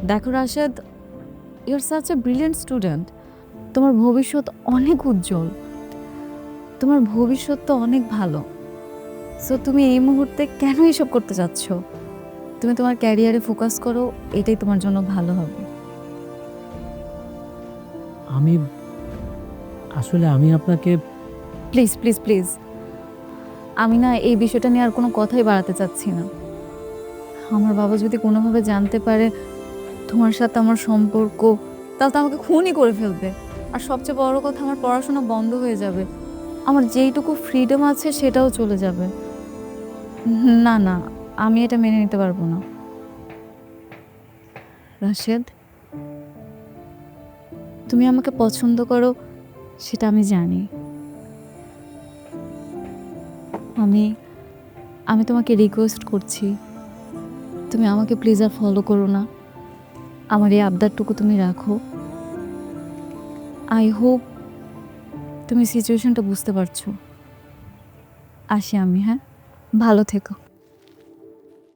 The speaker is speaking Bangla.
দেখো Rashed, your such a brilliant student. তোমার ভবিষ্যৎ অনেক উজ্জ্বল, তোমার ভবিষ্যৎ তো অনেক ভালো। সো তুমি এই মুহূর্তে কেন এসব করতে যাচ্ছ? তুমি তোমার ক্যারিয়ারে ফোকাস করো, এটাই তোমার জন্য ভালো হবে। আমি আসলে আপনাকে প্লিজ প্লিজ প্লিজ, আমি না এই বিষয়টা নিয়ে আর কোনো কথাই বাড়াতে চাচ্ছি না। আমার বাবা যদি কোনোভাবে জানতে পারে তোমার সাথে আমার সম্পর্ক, তাহলে তো আমাকে খুনই করে ফেলবে। আর সবচেয়ে বড় কথা, আমার পড়াশোনা বন্ধ হয়ে যাবে, আমার যেইটুকু ফ্রিডম আছে সেটাও চলে যাবে। না না, আমি এটা মেনে নিতে পারবো না। রাশেদ, তুমি আমাকে পছন্দ করো সেটা আমি জানি। আমি আমি তোমাকে রিকোয়েস্ট করছি, তুমি আমাকে প্লিজ আর ফলো করো না। আমার এই আবদারটুকু তুমি রাখো। আই হোপ তুমি সিচুয়েশনটা বুঝতে পারছো। আসি আমি, হ্যাঁ? ভালো থেকো।